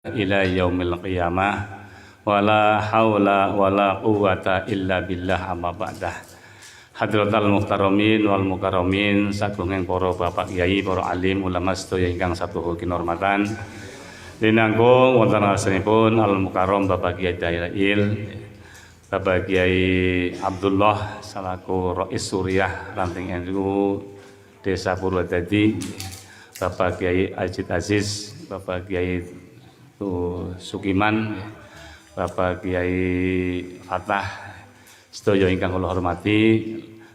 ila yaumil qiyamah wala haula wala quwata illa billah amma ba'dah. Hadratal muhtaramin wal mukarramin sagunging para bapak kiai, para alim ulama sedaya ingkang satuhu kinurmatan. Dinanggung wonten ngarsanipun al mukarram Bapak Kiai Dail, Bapak Kiai Abdullah salaku Rais Suriah Ranting NU Desa Purwodadi, Bapak Kiai Ajid Aziz, Bapak Kiai Sukiman, Bapak Kiai Fatah sedaya ingkang kula hormati,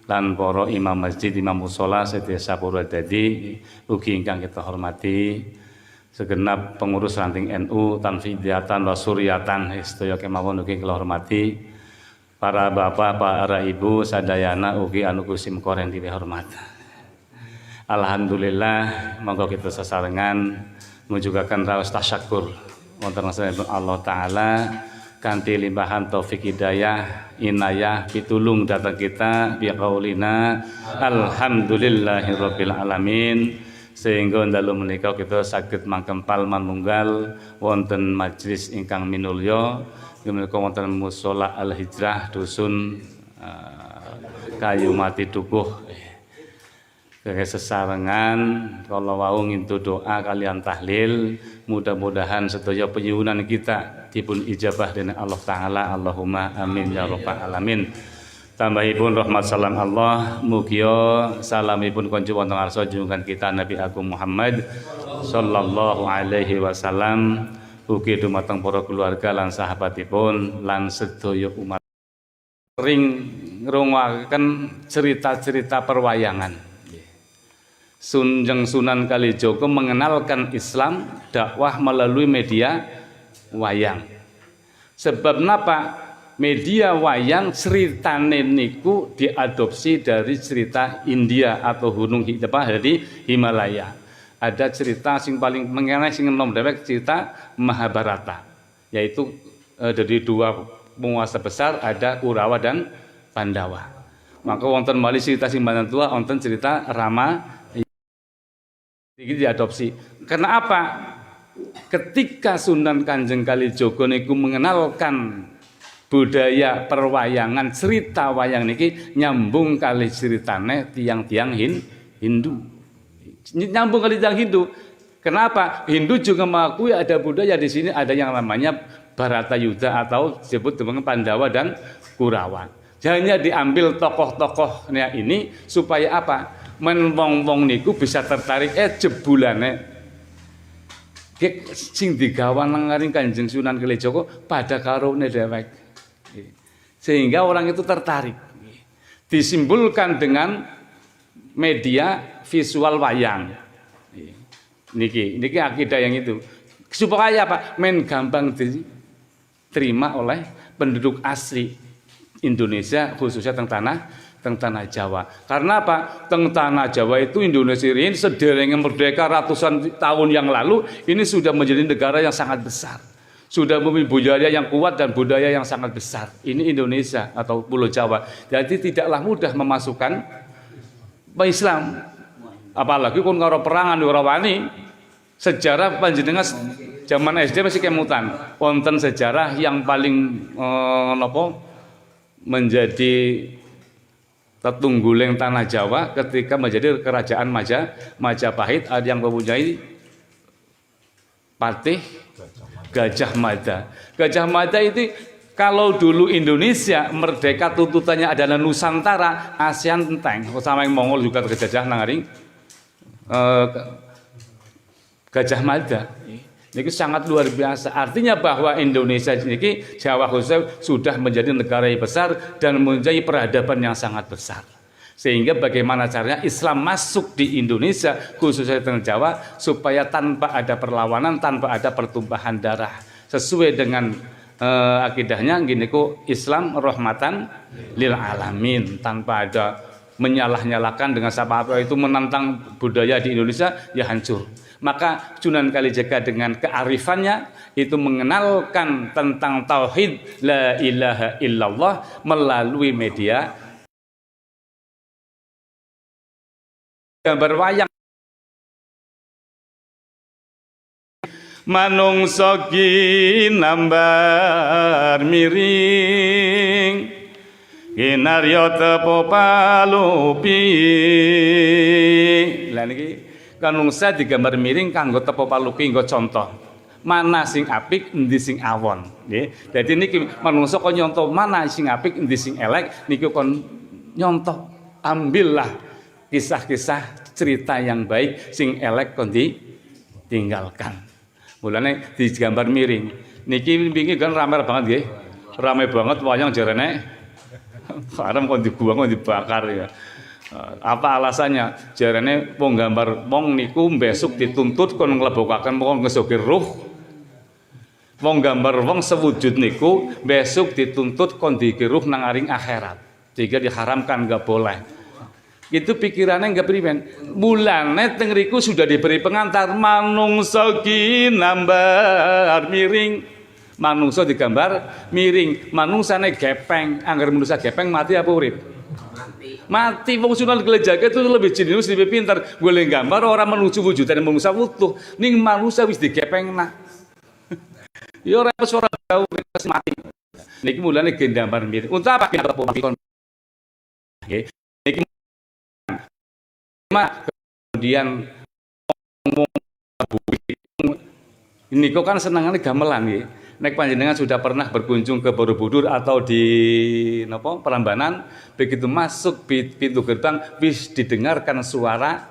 lan para imam masjid, imam mushola sedesa Purwodadi ugi ingkang kita hormati, segenap pengurus Ranting NU Tanfidiyatan wa Suryatan sedaya kemawon ugi kula hormati, para bapak, para ibu sadayana ugi anu kusim koreng dihormat. Alhamdulillah, monggo kita sesarengan mujugaken raos tasyakur wonten Allah Ta'ala kanthi limpahan taufik hidayah inayah pitulung datang kita biqaulina alhamdulillahirabbil alamin, sehingga dalu menika kita saged mangkempal manunggal wonten majelis ingkang minulya menika wonten mushola Al Hijrah dusun Kayu Mati Dukuh. Sesarengan kalau wau ngintu doa kalian tahlil, mudah-mudahan sedaya penyuwunan kita dipun ijabah dening Allah Ta'ala. Allahumma amin ya rabbal alamin. Tambahipun rahmat salam Allah, mugia salamipun konco wonten ngarsa junjungan kita Nabi Agung Muhammad sallallahu alaihi wasallam, ugi dumateng para keluarga lan sahabatipun lan sedaya umat. Sering ngrungokaken cerita-cerita perwayangan. Sunjeng Sunan Kalijaga mengenalkan Islam dakwah melalui media wayang. Sebab napa? Media wayang ceritane niku diadopsi dari cerita India atau gunung dari Himalaya. Ada cerita sing paling mengenai sing enom dewek cerita Mahabharata, yaitu dari dua penguasa besar, ada Kurawa dan Pandawa. Maka wonten malih cerita sing banten tua, wonten cerita Rama. Ini diadopsi. Karena apa? Ketika Sunan Kanjeng Kalijaga niku mengenalkan budaya perwayangan, cerita wayang niki nyambung kali ceritane tiang-tiang Hindu. Nyambung kali tiang Hindu. Kenapa? Hindu juga mengakui ada budaya di sini, ada yang namanya Bharatayuda atau disebut dengan Pandawa dan Kurawa. Hanya diambil tokoh-tokohnya ini supaya apa? Men-wong-wong niku bisa tertarik jebulane sing digawa nang ngaring Kanjeng Sunan Kalijaga pada karone dhewek, sehingga orang itu tertarik. Disimpulkan dengan media visual wayang. Niki akidah yang itu supaya apa? Men gampang diterima oleh penduduk asli Indonesia, khususnya teng tanah Jawa. Karena apa? Teng tanah Jawa itu Indonesia ini sederenge merdeka ratusan tahun yang lalu, ini sudah menjadi negara yang sangat besar. Sudah memiliki budaya yang kuat dan budaya yang sangat besar. Ini Indonesia atau Pulau Jawa. Jadi tidaklah mudah memasukkan Islam. Apalagi kon karo perangan ora wani. Sejarah panjenengan zaman SD masih kemutan. Wonten sejarah yang paling menjadi tetungguling tanah Jawa ketika menjadi kerajaan Majapahit, ada yang mempunyai patih Gajah Mada. Gajah Mada itu kalau dulu Indonesia merdeka tuntutannya adalah Nusantara, ASEAN enteng, sama yang Mongol juga terjajah nangaring Gajah Mada. Ini sangat luar biasa. Artinya bahwa Indonesia ini, Jawa khususnya sudah menjadi negara yang besar dan menjadi peradaban yang sangat besar. Sehingga bagaimana caranya Islam masuk di Indonesia, khususnya di Jawa, supaya tanpa ada perlawanan, tanpa ada pertumpahan darah. Sesuai dengan akidahnya, gini kok Islam rahmatan lil alamin, tanpa ada menyalah-nyalahkan dengan apa itu menantang budaya di Indonesia, ya hancur. Maka Sunan Kalijaga dengan kearifannya itu mengenalkan tentang tauhid la ilaha illallah melalui media gambar wayang. manungsa ginambar miring kinarya tepo palupi. Lah niki manungsa digambar miring kanggo tepo palupi nggo contoh. Mana sing apik endi sing awon nggih. Dadi niki manungsa kon nyontoh mana sing apik endi sing elek niki kon nyontoh. Ambillah kisah-kisah cerita yang baik sing elek kon ditinggalkan. Mulane digambar miring. Niki wingi kan rame banget nggih. Rame banget wayang jarene haram kon dibuang kon dibakar ya. Apa alasannya? Jarene wong gambar wong niku besok dituntut kon nglebokaken wong ngesogir ruh. Wong gambar wong sewujud niku besok dituntut kon dikiruh nang aring akhirat. Jika diharamkan enggak boleh. Itu pikirannya enggak priben. Mulane teng riku sudah diberi pengantar manungsa ginambar miring. Manungsa digambar miring, manungsane gepeng. Angger manusia gepeng mati apa urip? Mati. Wong Sunan Kalijaga itu lebih jenius, lebih pintar. Golek gambar orang menuju wujudan manusia utuh. Ning manusia wis digepengna. Ya ora suara jauh wis mati. Niki mulane gambar miring. Untuk apa kita kon? Nggih. Niki kemudian ini kok kan senangannya gamelan nggih. Nek panjenengan sudah pernah berkunjung ke Borobudur atau di napa Prambanan, begitu masuk pintu gerbang wis didengarkan suara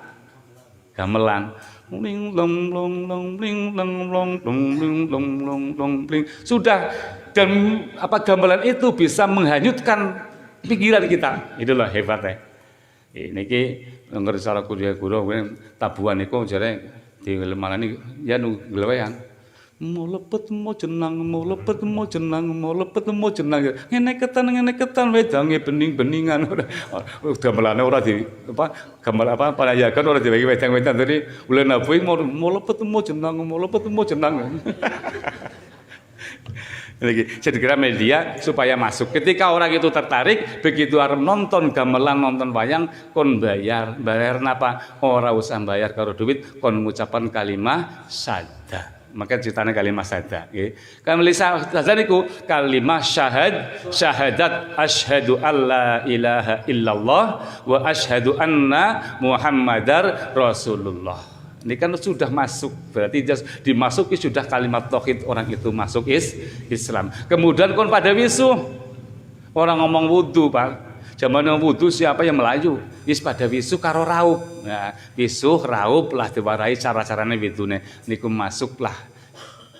gamelan. Ling long long long ling long long long ling long long long ling. Sudah, dan apa gamelan itu bisa menghanyutkan pikiran kita. Itulah hebatnya. Niki ngger salah kuliah guru tabuhan niku jare dilemalani ya nu glewean. Mau lepet mau jenang, mau lepet mau jenang, mau lepet mau jenang. Ngene ketan wedange bening-beningan. Gamelane ora di apa gamel apa panayagan ora diwehi wedang-wedang tadi ulen abuh mau lepet mau jenang, mau lepet mau jenang. Lagi saya kira media supaya masuk. Ketika orang itu tertarik, begitu arep nonton gamelan, nonton wayang, kon bayar napa? Ora usah bayar karo duit, kon ngucapan kalimah syahadat. Maka ceritanya kalimah syahadat nggih. Kalimah syahadat niku kalimah syahadat asyhadu alla ilaha illallah wa asyhadu anna muhammadar rasulullah. Ini kan sudah masuk, berarti dimasuki sudah kalimat tauhid, orang itu masuk Islam. Kemudian kon pada wisu. Orang ngomong wudu, Pak. Zaman wudu siapa yang Melayu? Wis pada wisu karo raup. Nah, wisu raup lah diwarai cara-carane widune. Niku masuklah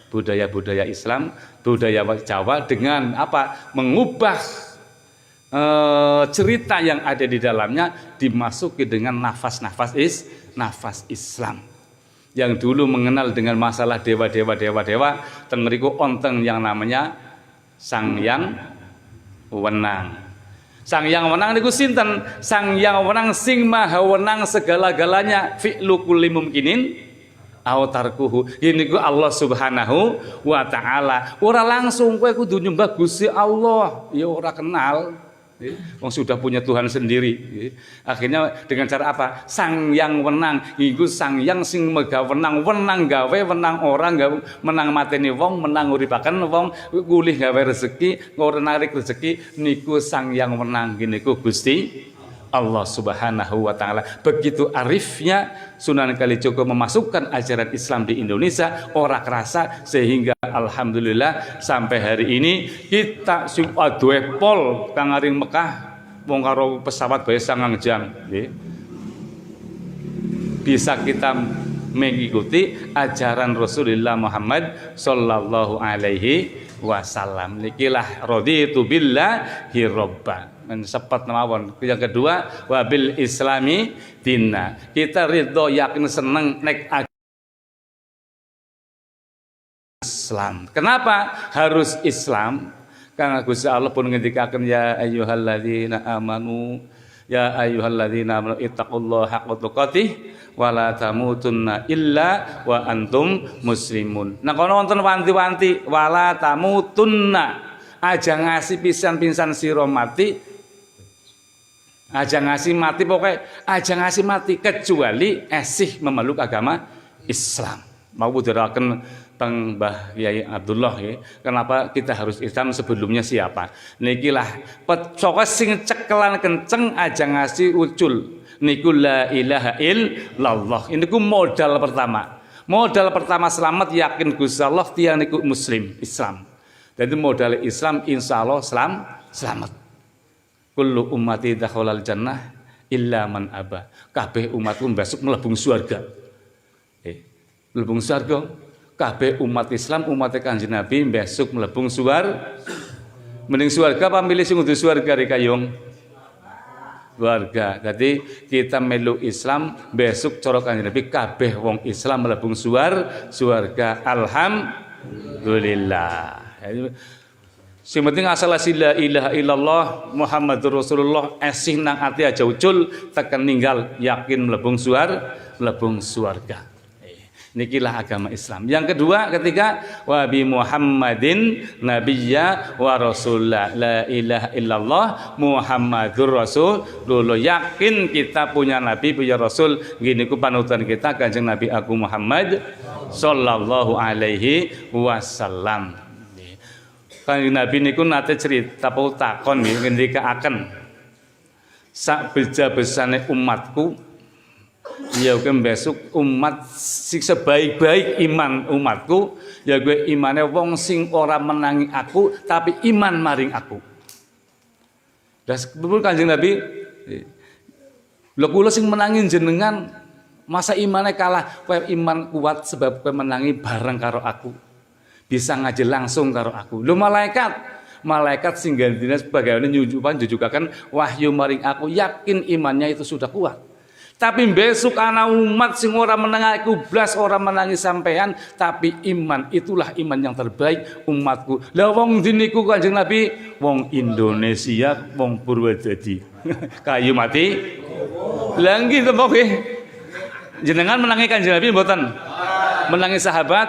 budaya-budaya Islam, budaya Jawa dengan apa? Mengubah cerita yang ada di dalamnya dimasuki dengan nafas Islam. Yang dulu mengenal dengan masalah dewa, ten mriku onten yang namanya Sang Yang Wenang. Sang Yang Wenang niku sinten? Sang Yang Wenang sing maha wenang segala-galanya, fi'lu kulli mumkinin au tarkuhu. Niku Allah Subhanahu wa taala. Ora langsung kowe kudu nyembah Gusti Allah, ya ora kenal. Wong sudah punya Tuhan sendiri. Akhirnya dengan cara apa? Sang Yang Wenang, iku Sang Yang sing mega wenang gawe, wenang orang gawe, menang mateni wong, menang uripaken wong, kulih gawe rezeki, ora narik rezeki, niku Sang Yang Wenang niku Gusti Allah Subhanahu wa taala. Begitu arifnya Sunan Kalijaga memasukkan ajaran Islam di Indonesia, ora kerasa, sehingga alhamdulillah sampai hari ini kita sing aduh pol kang aring Mekah wong karo pesawat bae 9 jam nggih. Bisa kita mengikuti ajaran Rasulullah Muhammad sallallahu alaihi wasallam. Nikilah raditu billahi robba. Mensepat mawon. Yang kedua, wabil islami dina. Kita ridho yakin seneng nek Islam. Kenapa harus Islam? Karena Gusti Allah pun ngendikaken ya ayyuhalladzina amanu ittaqullaha haqqa tuqatih wa la tamutunna illa wa antum muslimun. Nah kono wonten wanti-wanti wala tamutunna. Aja ngasih pisan-pisan sira mati. Aja ngasih mati, pokoknya aja ngasih mati kecuali esih memeluk agama Islam. Mau budiraken teng Mbah Yai Abdullah ya. Kenapa kita harus Islam, sebelumnya siapa? Nikilah pecokos sing cekelan kenceng aja ngasih ucul. Niku la ilaha illallah. Ini ku modal pertama. Modal pertama selamat yakin Gusti Allah tiyang niku muslim Islam. Jadi modal Islam insyaallah selamat. Kullu ummati dakhalal jannah illa man aba. Kabeh umatku besok mlebung surga. Mlebung surga. Kabeh umat Islam, umat Kanjeng Nabi besok mlebung mending surga apa milih sing kudu surga rek kayung? Warga. Jadi kita melu Islam besok cara Kanjeng Nabi kabeh wong Islam mlebung surga. Alhamdulillah. Sing penting asal la ilaha illallah Muhammadur Rasulullah esih nang ati aja ucul tekan ninggal yakin mlebung surga. Nikilah agama Islam. Yang kedua, ketiga, wa bi Muhammadin nabiyya wa rasulullah. La ilaha illallah Muhammadur Rasulullah. Yakin kita punya nabi, punya rasul. Gini ku panutan kita Kanjeng Nabi aku Muhammad sallallahu alaihi wasallam. Kanjeng Nabi niku nate cerita takon ngendikaaken sak beja-besane umatku ya besok umat sing sebaik-baik iman umatku ya gue imane wong sing ora menangi aku tapi iman maring aku. Das betul Kanjeng Nabi lho kula sing menangi jenengan masa imane kalah kowe iman kuat sebab kowe menangi bareng karo aku. Bisa ngaji langsung karo aku. Lho malaikat sing gantine sebagaimana jujukaken wahyu maring aku yakin imannya itu sudah kuat. Tapi besok ana umat sing ora menangi aku blas ora menangi sampean tapi iman itulah iman yang terbaik umatku. Lah wong diniku Kanjeng Nabi wong Indonesia wong Purwodadi. Kayu mati. Lah nggih to nggih. Jenengan menangi Kanjeng Nabi mboten? Menangi sahabat,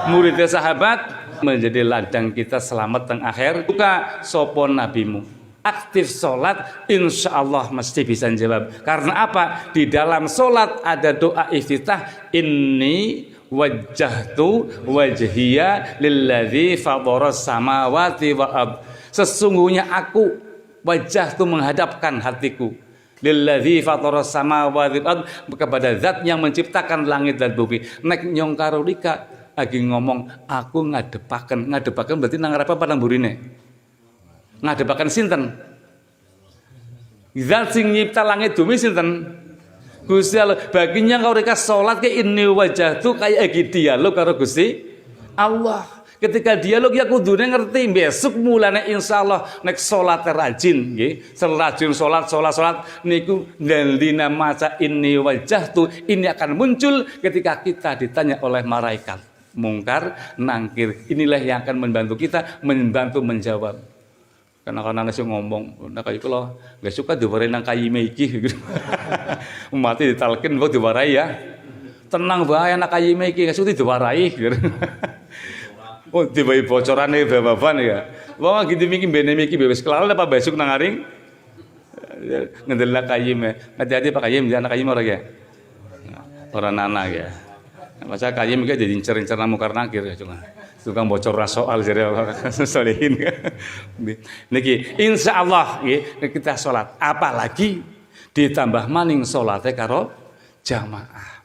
muridnya sahabat menjadi ladang kita selamat teng akhir. Buka sapa nabimu? Aktif sholat, insya Allah mesti bisa jawab. Karena apa? Di dalam sholat ada doa iftitah. Inni wajjahtu wajhiya lilladzi fadharas samawati wa ard. Sesungguhnya aku wajjahtu menghadapkan hatiku lilladzi fadharas samawati wa ard kepada zat yang menciptakan langit dan bumi. Nek nyong karo Rika lagi ngomong aku ngadepaken berarti nang ngarepe padang burine. Ngadepaken sinten? Zat sing nyipta langit bumi sinten? Gusti Allah. Baginya kau reka salat ke ini wajah tuh kayak dialog karo Gusti Allah. Ketika dialog ya kudune ngerti besok mulane insyaallah nek salat rajin nggih. Serajin salat niku dalina maca ini wajah tuh ini akan muncul ketika kita ditanya oleh malaikat mungkar nangkir. Inilah yang akan membantu kita membantu menjawab. Karena sing ngomong, nah kayak kalau nggak suka diwarai nang kayi meiki, gitu. Mati ditalkin, buat diwarai ya. Tenang bahaya nak kayi meiki, nggak suka diwarai, gitu. Oh, tiba-tiba bocoran nih bapak ya. Wah, gitu mikir bene miki bebas kelal, apa besok nangaring? Ngedelak kayi me, hati-hati pak kayi, jangan kayi orang ya. Orang nana ya. Masa kayi mika jadi incer-incer namu karena akhir ya cuma. Tukang bocor soal jadi solehin. Niki insya Allah kita sholat apalagi ditambah maning sholatnya karo jamaah.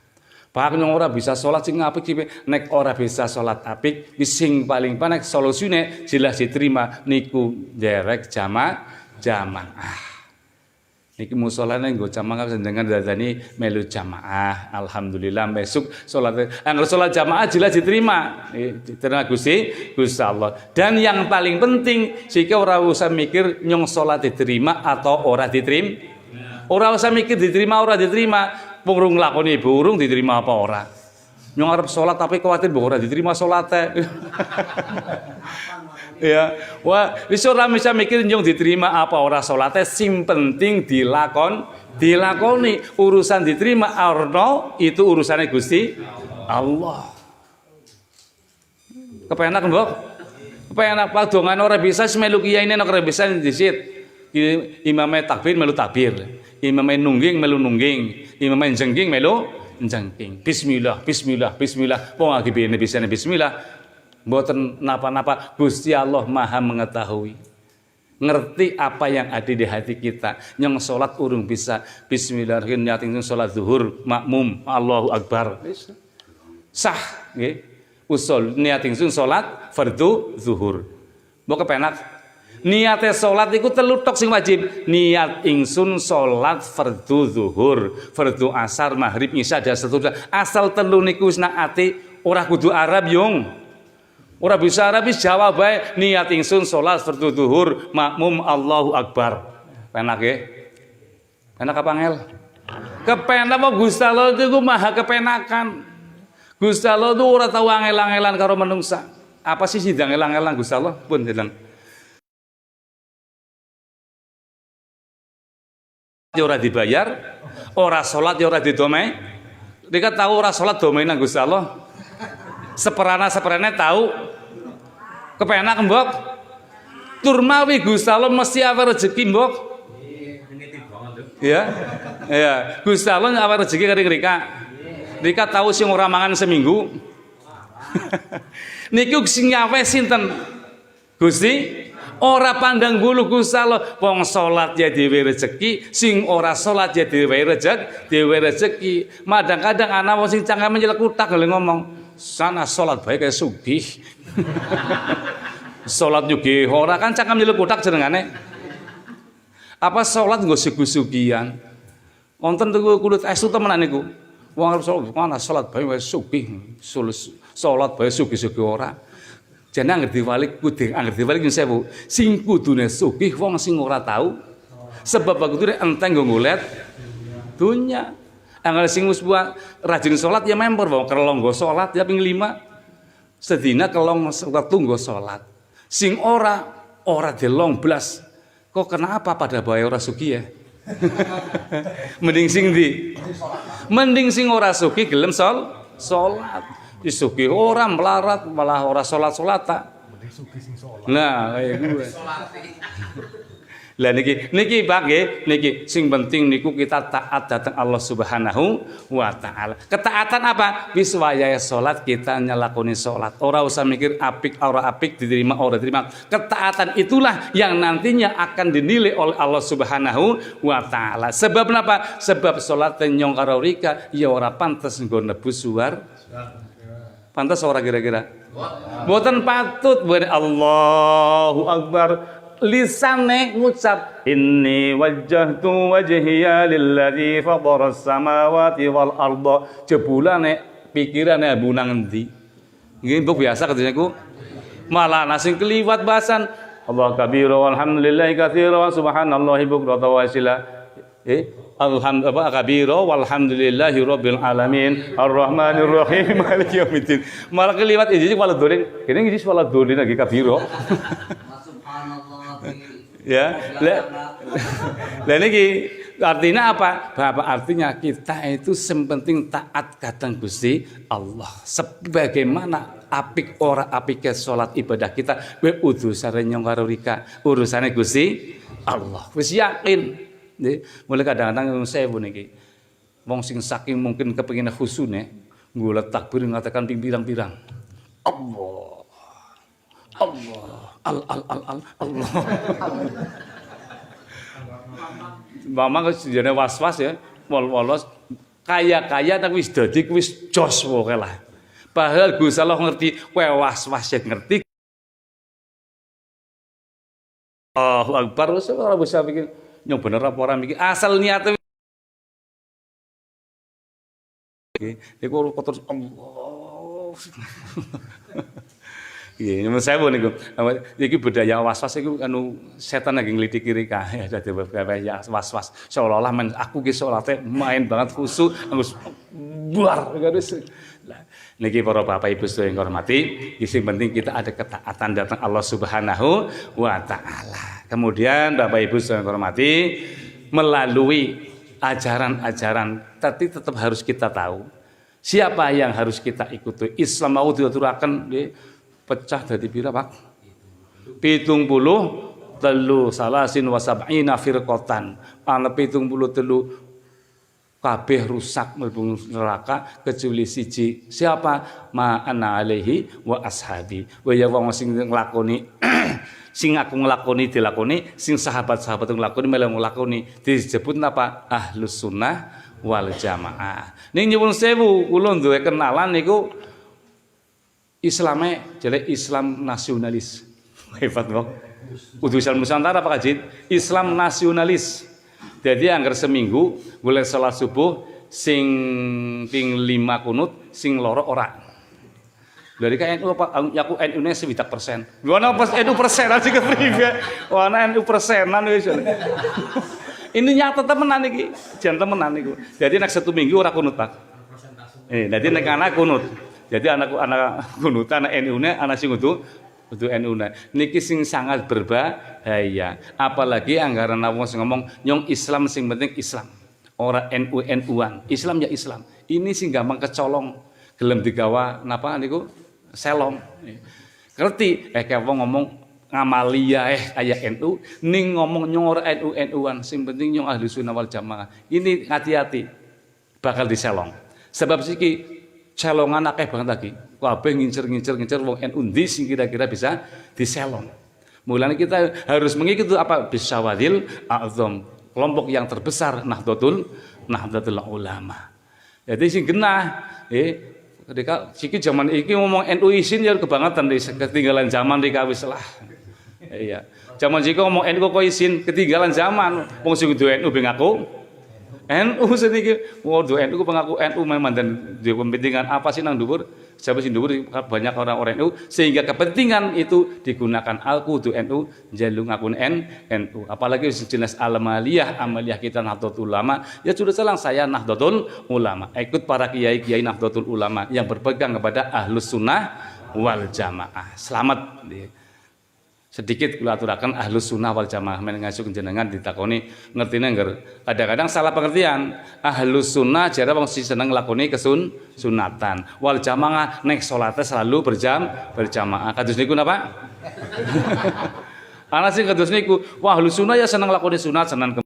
Pak nyong ora bisa sholat sing apik nek ora bisa sholat apik sing paling panek solusine jelas diterima niku derek jamaah. Niki musolane nggo jamaah sendengan dadani melu jamaah. Alhamdulillah besok salat salat jamaah jelas diterima. Diterima Gusti Allah. Dan yang paling penting sika ora usah mikir nyong salat diterima atau ora diterima. Ora usah mikir diterima ora diterima. Wong rung nglakoni burung diterima apa ora. Nyong arep salat tapi kuwatir mbok ora diterima salate. Ya, wah, wis ora bisa mikir nyong diterima apa ora salate, sing penting dilakoni. Urusan diterima arno itu urusannya Gusti Allah. Kepenak mbok? Kepenak padongan ora bisa melu kiyaine nek ora bisa disit. Imame takbir melu takbir. Imame nungging melu nungging. Imame jengging melu jengking. Bismillah, bismillah, bismillah. Wong lagi bisane bismillah. Mboten napa-napa, Gusti Allah Maha mengetahui. Ngerti apa yang ada di hati kita. Yang salat urung bisa bismillahirrahmanirrahim salat zuhur makmum Allahu akbar. Sah nggih. Usul niat ingsun salat fardu zuhur. Mbok kepenak niate salat iku telu tok sing wajib. Niat ingsun salat fardu zuhur, fardu asar, maghrib, isya dan seterusnya. Asal telu niku wis nak ati ora kudu Arab yung. Ora bisa Arabis jawab bae niat ingsun salat fardu zuhur makmum Allahu akbar. Penak nggih. Penak apa ngel? Kepenak apa Gusti Allah itu maha kepenakan. Gusti Allah itu ora tau angel-angelan karo menungsa. Apa sih sidang elang-elang Gusti Allah? Pun hilang. Ya ora dibayar, ora salat ya ora didomai. Dika tahu ora salat domai nang Gusti Allah. Seperana tahu kepenak mbok turmawi Gusti Allah mesti awe rezeki mbok ya Gusti Allah awe rezeki kari Rika tahu sing ora mangan seminggu niku sing nyawe sinten Gusti ora pandang bulu Gusti Allah wong salat ya dhewe rezeki sing ora salat ya dhewe rezeki kadang-kadang ana wong sing cangkeme nyelek utak lho ngomong sana salat bae kaya sugih. Salat nyugih ora kan cangkem nyeluk utak jenengane. Apa salat nggo sugi-sugian. Wonten tuku kulit estu temenan niku. Wong arep salat mana salat bae wis sugih. Salat bae sugih-sugih ora. Jane anggere diwalik kudu anggere diwalik nyun sewu. Sing kudune sugih wong sing ora tau. Sebab kudune enteng nggo ngolet dunya. Anggal sing wis rajin salat ya member wong kelong nggo salat ya ping 5. Sedina kelong wektu nggo salat. Sing ora delong blas. Kok kenapa pada bae ora sugih ya? Mending sing ndi? Mending sing ora sugih gelem salat. Wis sugih ora melarat malah ora salat-salat tak. Mending sugih sing salat. Nah, kaya gue. Lah niki Pak nggih, niki sing penting niku kita taat datang Allah Subhanahu wa taala. Ketaatan apa? Wis wayahe salat kita nyelakoni salat. Ora usah mikir apik ora apik diterima ora diterima. Ketaatan itulah yang nantinya akan dinilai oleh Allah Subhanahu wa taala. Sebab napa? Sebab salat nyong karo rika ya ora pantes nggo nebus suar. Pantes ora kira-kira? Mboten patut Allahu Akbar. Lisane ngucap inni wajjahtu wajhiya lilladzi fataras samawati wal arda jebulane pikirane bunang endi nggih mbok biasa katanya ku malah nasing keliwat bahasan Allah kabira walhamdulillahi katsira wa subhanallahi bukratan wa asila alhamdulillah kabira walhamdulillahi rabbil alamin arrahmanir rahim maliki yaumiddin malah keliwat iki wala dolen kene iki wala dolen lagi kabira ya, lah niki artinya apa? Bapak artinya kita itu penting taat kadang Gusti Allah. Sebagaimana apik ora apike salat ibadah kita, we udusane nyong karo rika, urusane Gusti Allah. Wis yakin. Nggih, mulai kadang-kadang sewu niki. Wong sing saking mungkin kepengin khusune, nggo takbir ngatakan ping pirang-pirang. Allah. Allah. Mama sejane was-was ya, wol-wolos kaya-kaya tapi wis dadi wis jos wae lah. Padahal Gusti Allah ngerti kowe was-was ya ngerti. Allahu Akbar wis ora bisa mikir nyong bener apa ora mikir asal niate. Iku terus Allah. Iya, menurut saya niku. Iki budaya was-was iku anu setan lagi nglitiki rika ya dadi ya was-was. Seolah-olah aku ki salate main banget khusyuk terus buar terus. Lah niki para Bapak Ibu sedaya hormati, sing penting kita ada ketaatan datang Allah Subhanahu wa taala. Kemudian Bapak Ibu sedaya hormati, melalui ajaran-ajaran tapi tetap harus kita tahu siapa yang harus kita ikuti. Islam mau diaturaken pecah dari pira Pak? 73 salasin wa 70 firqatan. Ana 73 kabeh rusak mlebu neraka kecuali siji. Siapa? Ma ana alaihi wa ashabi. Wa ya wong sing nglakoni sing aku nglakoni dilakoni, sing sahabat-sahabat nglakoni malah nglakoni. Disebut apa? Ahlus sunnah wal jamaah. Ning nyuwun sewu kula duwe kenalan niku Islame jelek Islam nasionalis. Hebat kok. Kudu Islam Nusantara Pak Kajit, Islam nasionalis. Jadi anggar seminggu boleh salat subuh sing ping 5 kunut sing loro ora. Dari kan NU apa aku NU-nya 70%. Gimana pas NU persenan sih kepriwe? Wana NU persenan wis. Ini nyata temenan iki, jan temenan niku. Jadi nek 1 minggu ora kunut, Pak. Jadi nek anak kunut. Jadi anak kunut anak NU-nya anak sing kudu NU-nya. Niki sing sangat berbahaya. Apalagi anggaran wong sing ngomong nyong Islam sing penting Islam. Ora NU-NU-an. Islam ya Islam. Ini sing gampang kecolong. Gelem digawa napa niku selong. Ngerti kayak wong ngomong ngamalia kayak NU ning ngomong nyong ora NU-NU-an sing penting nyong ahli sunnah wal jamaah. Ini hati-hati bakal diselong. Sebab siki celongan akeh banget lagi. Kabeh ngincer wong NU ndi sing kira-kira bisa diselong. Mulane kita harus mengikuti apa bisyawadil a'zam, kelompok yang terbesar Nahdlatul Ulama. Jadi sing genah ketika siki zaman iki ngomong NU isin ya kebangetan ketinggalan zaman dikawis lah. Iya. Zaman siki ngomong NU kok isin ketinggalan zaman. Wong sing duwe NU ben aku NU sedikit, waduh NU pengaku NU memang dan di kepentingan apa sih nang dhuwur? Siapa sih dhuwur banyak orang-orang NU sehingga kepentingan itu digunakan aku tuh NU jalung akun NU. Apalagi jelas amaliyah kita Nahdlatul Ulama ya sudah selang saya Nahdlatul Ulama ikut para kiai-kiai Nahdlatul Ulama yang berpegang kepada Ahlus Sunnah wal Jamaah. Selamat. Sedikit kula aturaken Ahlus Sunnah wal Jamaah men ngasuk jenengan ditakoni ngertine ngger. Kadang-kadang salah pengertian. Ahlus Sunnah jare wong sing seneng nglakoni sunatan. Wal Jamaah nek salate selalu berjamaah. Kados niku napa? Ana sing kados niku, wah Ahlus Sunnah ya seneng nglakoni sunat seneng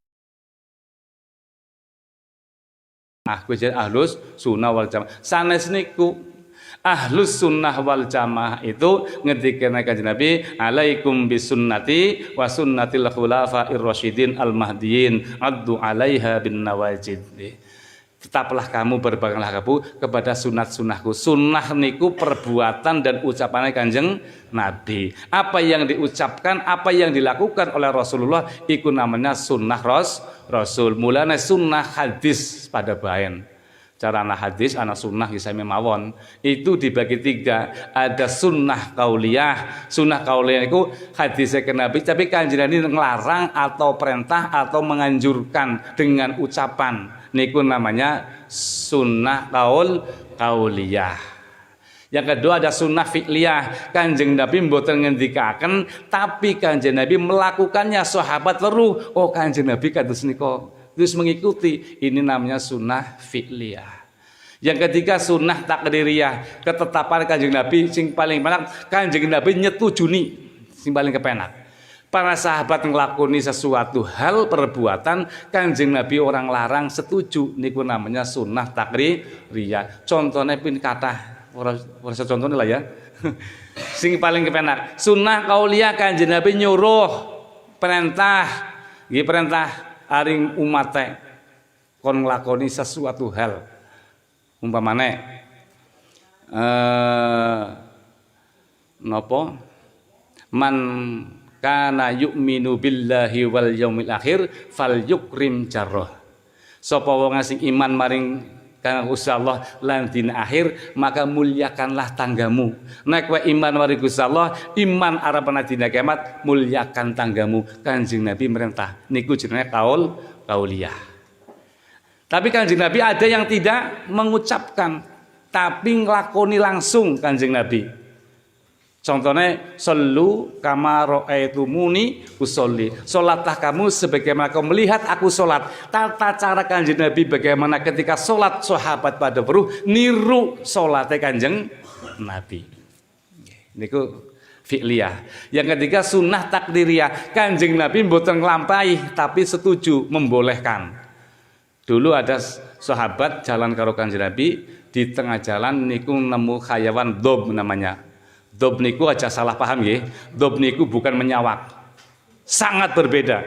kuwi jare Ahlus Sunnah wal Jamaah. Sanes niku Ahlus Sunnah wal Jamaah itu ngendikane Kanjeng Nabi, alaikum bisunnati wa sunnatil khulafa'ir rasyidin al mahdiyyin addu 'alaiha bin nawajid. Tetaplah kamu berbagailah kamu kepada sunat-sunnahku. Sunnah niku perbuatan dan ucapannya Kanjeng Nabi. Apa yang diucapkan, apa yang dilakukan oleh Rasulullah iku namanya sunnah Rasul. Mulane sunnah hadis pada bayan. Cara anak hadis, anak sunnah kisah mawon itu dibagi 3. Ada sunnah kauliyah. Sunnah kauliyah itu hadisnya ke Nabi, tapi Kanjeng Nabi ngelarang atau perintah atau menganjurkan dengan ucapan. Niku namanya sunnah kauliyah. Yang kedua ada sunnah fi'liyah. Kanjeng Nabi mboten ngendikaken, tapi Kanjeng Nabi melakukannya. Sahabat weruh, oh Kanjeng Nabi kados nika. Terus mengikuti, ini namanya sunnah fi'liyah. Yang ketiga sunnah takdiriyah, ketetapan Kanjeng Nabi sing paling penak Kanjeng Nabi nyetujuni sing paling kepenak. Para sahabat nglakoni sesuatu hal perbuatan Kanjeng Nabi orang larang setuju, niku namanya sunnah takdiriyah. Contohnya pin kathah ora contohnya lah ya. Sing paling kepenak sunnah kauliyah, Kanjeng Nabi nyuruh perintah nggih perintah aring umate kon nglakoni sesuatu hal umpamane napa man kana yu'minu billahi wal yaumil akhir falyukrim jarrah. Sapa wong sing iman maring Kang Gusti Allah lan dina akhir maka muliakanlah tanggamu. Nek kowe iman maring Gusti Allah, iman arepana dina kiamat, muliakan tanggamu. Kanjeng Nabi merintah. Niku jenenge kauliyah. Tapi Kanjeng Nabi ada yang tidak mengucapkan tapi nglakoni langsung Kanjeng Nabi. Contohnya sallu kama ra'aitumuni usolli. Salatlah kamu sebagaimana kamu melihat aku salat. Tata cara Kanjeng Nabi bagaimana ketika salat sahabat pada weruh niru salate Kanjeng Nabi. Niku fi'liyah. Yang ketiga sunnah takdiriyah. Kanjeng Nabi mboten nglampahi tapi setuju membolehkan. Dulu ada sahabat jalan karo Kanjeng Nabi, di tengah jalan niku nemu hayawan dob namanya. Dob niku aja salah paham ya. Dob niku bukan menyawak. Sangat berbeda.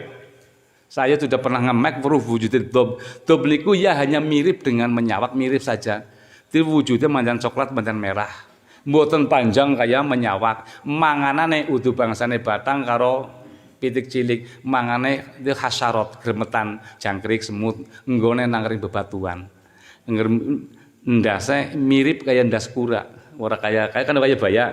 Saya sudah pernah nge-make wujudnya dob. Dob niku ya hanya mirip dengan menyawak, mirip saja. Itu wujudnya manjan coklat, manjan merah. Mboten panjang kayak menyawak. Manganane udu bangsane batang karo pitik cilik, mangane itu hasyarot, gremetan, jangkrik, semut, nggone nangring bebatuan. Ndase mirip kayak ndas kura, ora kayak kan kaya baya.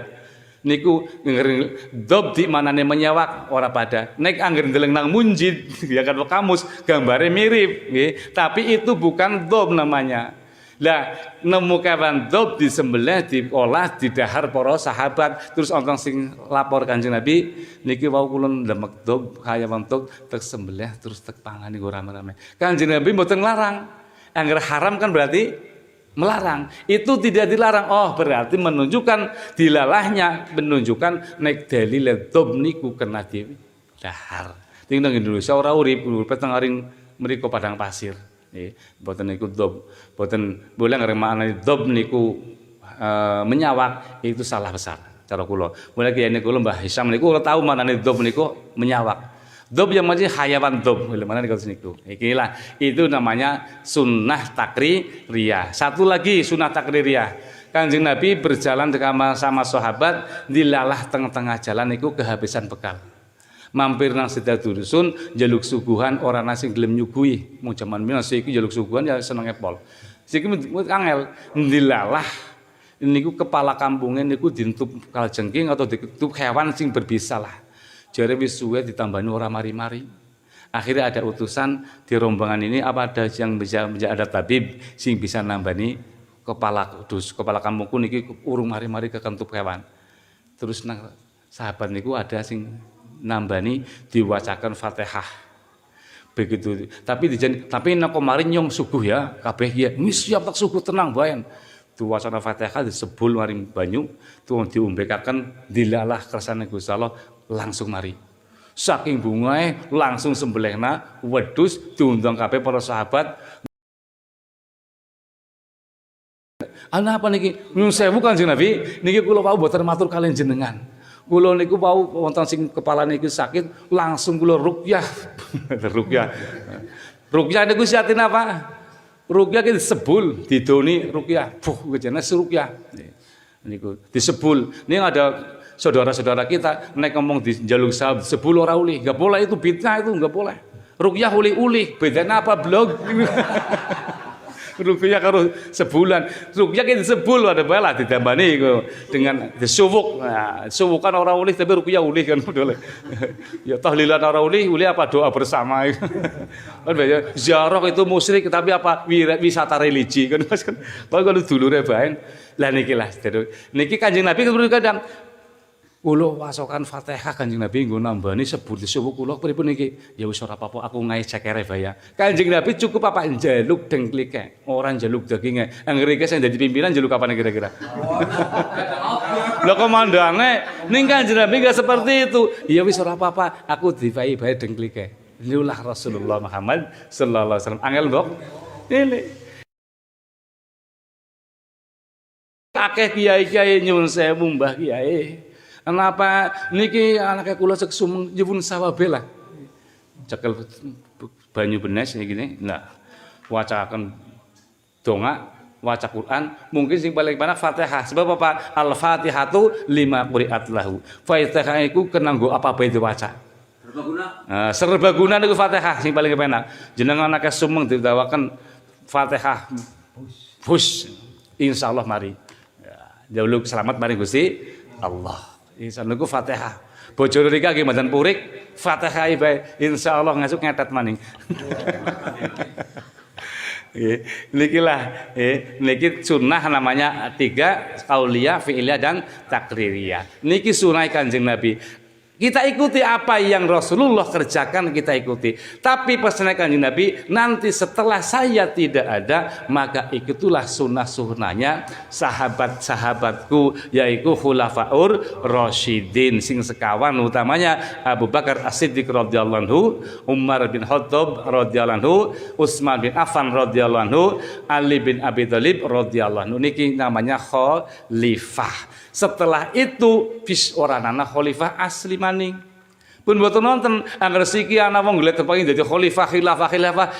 Niku ngering dob di manane menyawak ora pada. Nek angger ndeleng nang munjid ya kan kamus gambare mirip nggih, tapi itu bukan dob namanya. Lah nemu kewan dob disembelih diolah didahar para sahabat terus ontong sing lapor Kanjeng Nabi niki wau kula ndemek dob hayawan dob tek sembelih terus tek pangani go rame-rame. Kanjeng Nabi mboten nglarang. Angger haram kan berarti melarang. Itu tidak dilarang. Oh, berarti menunjukkan dilalahnya menunjukkan nek dalil dob niku kena didahar. Ting nang Indonesia ora urip teng aring mriku padang pasir. Boten niku dob, boten boleh ngremane dob niku menyawak itu salah besar cara kula. Mulai kiye niku Mbah Hisam niku ora tahu manane dob niku menyawak. Dob yang macam hayawan dob, mana niku niku. Ikilah itu namanya sunnah takririyah. Satu lagi sunnah takririyah. Kanjeng Nabi berjalan sama sahabat dilalah tengah-tengah jalan niku kehabisan bekal. Mampir nang sedatu dusun jaluk suguhan orang nasi gelem nyuguhi mau jaman biyen iki jaluk suguhan ya seneng epol siki angel ndilalah niku kepala kampungnya niku dintup kaljengking atau ditutup hewan sing berbisa lah jare wis suwe ditambani ora mari-mari akhirnya ada utusan di rombongan ini apa ada yang bisa ada tabib sing bisa nambani kepala kampungku niki urung mari-mari kekentup hewan terus nang sahabat niku ada sing nambani diwacakan Fatihah. Begitu. Tapi nek kemarin nyong suguh ya, kabeh ya wis siap tak suguh tenang bae. Diwacana Fatihah disebul maring banyu, tuwon diombekaken dilalah kersane Gusti Allah langsung mari. Saking bungae langsung sembelihna wedhus diundang kabeh para sahabat. Ana apa niki? Nyun sewu Kanjeng Nabi, niki kula wau boten matur kalian jenengan. Kula niku wau wonten sing kepala niku sakit langsung kula ruqyah. Ruqyah niku siatin apa? Ruqyah ki disebul, didoni ruqyah. Buh kejane ruqyah. Niku disebul. Ini ada saudara-saudara kita nek ngomong di jaluk sahab disebul ora uli. Enggak boleh itu bid'ah itu enggak boleh. Ruqyah uli-uli. Bedanya apa blog? Ruqyah karo sebulan. Ruqyah ki disebul ada bala ditambani dengan disuwuk. Nah, suwukan ora ulih tapi ruqyah ulih kan boleh. Ya tahlilan ora ulih apa doa bersama. Kan ziarah itu musyrik tapi apa wisata religi kan kan. Kalau dulure bae. Lah niki lah. Niki Kanjeng Nabi kadang kula wasokan Fatihah Kanjeng Nabi nggo nambani sebut disuwuk kula pripun niki ya wis ora apa-apa aku ngae cekere bae. Kanjeng Nabi cukup apa njaluk dengklike, ora njaluk daginge. Anggere sing dadi pimpinan njaluk kapan kira-kira? Lho komandane ning Kanjeng Nabi enggak seperti itu. Ya wis ora apa-apa, aku diwai bae dengklike. Inilah Rasulullah Muhammad sallallahu alaihi wasallam. Angel mbok. Ini akeh kiai-kiai nyuwun sewu Mbah Kiai. Kenapa niki anake kula sek sumeng nyuwun sawabe lah. Cekel banyu benes ngene. Nah, wacaken donga, waca Quran, mungkin sing paling banyak Fatihah. Sebab apa? Al-Fatihatu lima quri'at lahu. Fatihah iku kena nggo apa bae diwaca. Serbaguna. Serbaguna niku Fatihah sing paling penak. Jenengan anake sumeng didawaken Fatihah. Hus insyaallah mari. Ya, jauh selamat mari Gusti Allah. Insyaallah niku Fatihah. Bojo rika nggih mboten purik, Fatihah bae insyaallah ngasuk ngetet maning. Niki lah, niki sunnah namanya 3 qauliyah, fi'liyah dan takririyah. Niki sunnah Kanjeng Nabi. Kita ikuti apa yang Rasulullah kerjakan, kita ikuti. Tapi pesan Kanjeng Nabi, nanti setelah saya tidak ada, maka ikutilah sunnah-sunnahnya sahabat-sahabatku, yaitu khulafaur rasyidin sing sekawan, utamanya Abu Bakar As-Siddiq radhiyallahu anhu, Umar bin Khattab radhiyallahu anhu, Utsman bin Affan radhiyallahu anhu, Ali bin Abi Thalib radhiyallahu anhu. Niki namanya khalifah. Setelah itu fis oranana khalifah asli maning. Pun boten nonton anggar siki ana wong golek kepengin dadi khilafah